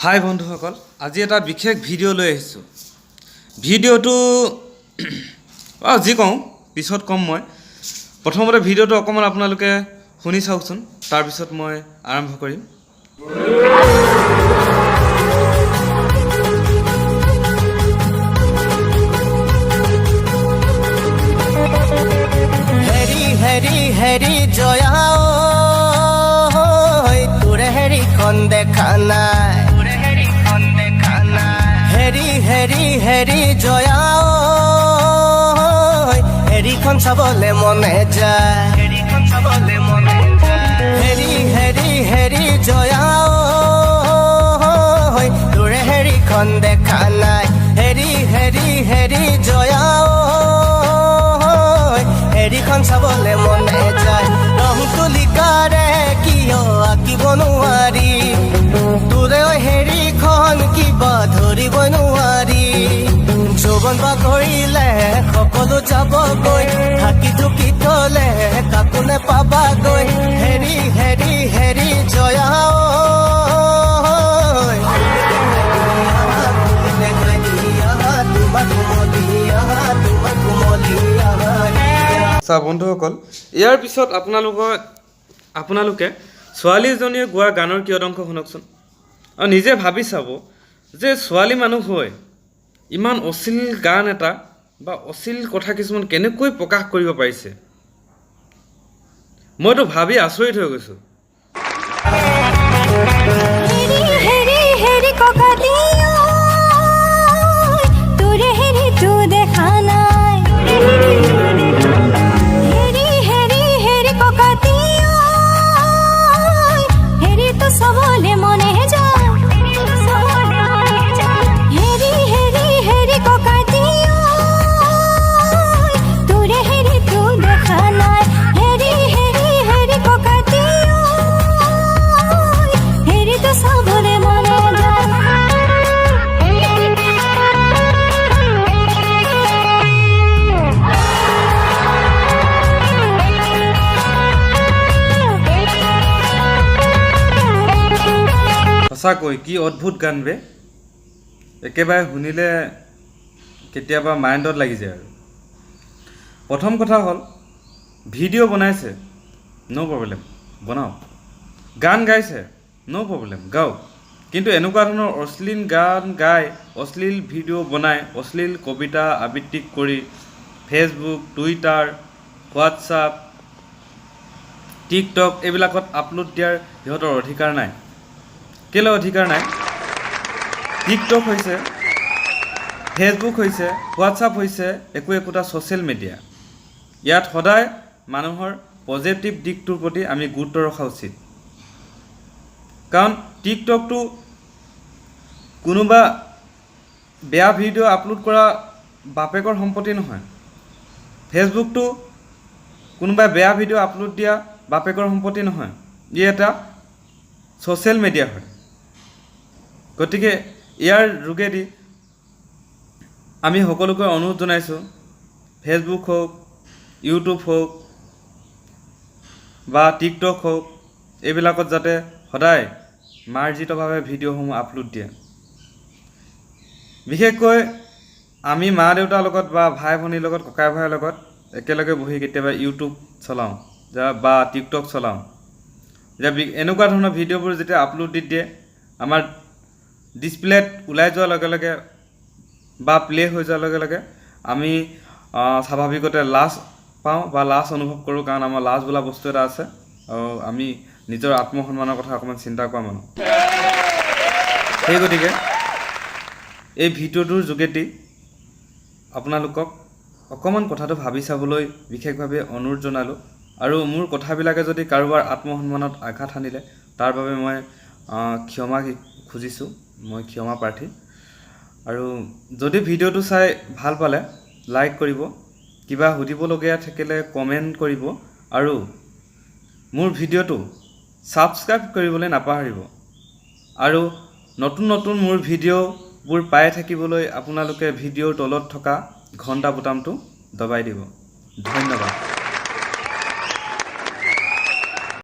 হাই বন্ধুসকল, আজি এটা বিশেষ ভিডিঅ' লৈ আহিছোঁ। ভিডিঅ'টো যি কওঁ পিছত ক'ম মই। প্ৰথমতে ভিডিঅ'টো অকণমান আপোনালোকে শুনি চাওকচোন, তাৰপিছত মই আৰম্ভ কৰিম। হেৰি হেৰি জয়া তোৰে হেৰিখন দেখা নাই, হেৰি জয়া হেৰিখন চাবলে মনে যায়, হেৰি জয়া তোৰে হেৰিখন দেখা নাই, হেৰি জয়া হেৰিখন চাবলে মনে যায়। ৰং তুলিকাৰে কিয় আঁকিব নোৱাৰি, তোৰে হেৰিখন কিবা ধৰিব নোৱাৰি। যৌৱন বাগৰিলে সকলো যাবগৈ, থাকি থুকি থলে কাকো নেপাবাগৈ। হেৰি জয়া বন্ধুসকল, ইয়াৰ পিছত আপোনালোকে ছোৱালীজনীয়ে গোৱা গানৰ কিয়দংশ শুনকচোন, আৰু নিজে ভাবি চাব যে ছোৱালী মানুহ হৈ ইমান অশ্লীল গান এটা বা অশ্লীল কথা কিছুমান কেনেকৈ প্ৰকাশ কৰিব পাৰিছে। মইতো ভাবি আচৰিত হৈ গৈছোঁ। সঁচাকৈ কি অদ্ভুত গান বে, একেবাৰে শুনিলে কেতিয়াবা মাইণ্ডত লাগি যায়। আৰু প্ৰথম কথা হ'ল ভিডিঅ' বনাইছে, ন' প্ৰব্লেম, বনাওক। গান গাইছে, ন' প্ৰব্লেম, গাওক। কিন্তু এনেকুৱা ধৰণৰ অশ্লীল গান গাই, অশ্লীল ভিডিঅ' বনাই, অশ্লীল কবিতা আবৃত্তি কৰি ফেচবুক, টুইটাৰ, হোৱাটছআপ, টিকটক এইবিলাকত আপলোড দিয়াৰ সিহঁতৰ অধিকাৰ নাই। কেলৈ অধিকাৰ নাই? টিকটক হৈছে, ফেচবুক হৈছে, হোৱাটছআপ হৈছে একোটা ছ'চিয়েল মিডিয়া। ইয়াত সদায় মানুহৰ পজিটিভ দিশটোৰ প্ৰতি আমি গুৰুত্ব ৰখা উচিত। কাৰণ টিকটকটো কোনোবা বেয়া ভিডিঅ' আপলোড কৰা বাপেকৰ সম্পত্তি নহয়, ফেচবুকটো কোনোবাই বেয়া ভিডিঅ' আপলোড দিয়া বাপেকৰ সম্পত্তি নহয়, ই এটা ছ'চিয়েল মিডিয়া হয়। গতিকে ইয়াৰ যোগেদি আমি সকলোকে অনুৰোধ জনাইছোঁ, ফেচবুক হওক, ইউটিউব হওক বা টিকটক হওক, এইবিলাকত যাতে সদায় মাৰ্জিতভাৱে ভিডিঅ'সমূহ আপলোড দিয়ে। বিশেষকৈ আমি মা দেউতাৰ লগত বা ভাই ভনীৰ লগত, ককাই ভাইৰ লগত একেলগে বহি কেতিয়াবা ইউটিউব চলাওঁ বা টিকটক চলাওঁ। এনেকুৱা ধৰণৰ ভিডিঅ'বোৰ যেতিয়া আপলোড দি দিয়ে, আমাৰ ডিছপ্লেত ওলাই যোৱাৰ লগে লগে বা প্লে হৈ যোৱাৰ লগে লগে আমি স্বাভাৱিকতে লাজ পাওঁ বা লাজ অনুভৱ কৰোঁ। কাৰণ আমাৰ লাজ বোলা বস্তু এটা আছে, আৰু আমি নিজৰ আত্মসন্মানৰ কথা অকণমান চিন্তা কৰা মানুহ। সেই গতিকে এই ভিডিঅ'টোৰ যোগেদি আপোনালোকক অকণমান কথাটো ভাবি চাবলৈ বিশেষভাৱে অনুৰোধ জনালোঁ। আৰু মোৰ কথাবিলাকে যদি কাৰোবাৰ আত্মসন্মানত আঘাত সানিলে তাৰ বাবে মই ক্ষমা খুজিছোঁ, মই ক্ষমা প্ৰাৰ্থী। আৰু যদি ভিডিঅ'টো চাই ভাল পালে লাইক কৰিব, কিবা সুধিবলগীয়া থাকিলে কমেণ্ট কৰিব, আৰু মোৰ ভিডিঅ'টো ছাবস্ক্ৰাইব কৰিবলৈ নাপাহৰিব। আৰু নতুন মোৰ ভিডিঅ'বোৰ পাই থাকিবলৈ আপোনালোকে ভিডিঅ'ৰ তলত থকা ঘণ্টা বুটামটো দবাই দিব। ধন্যবাদ।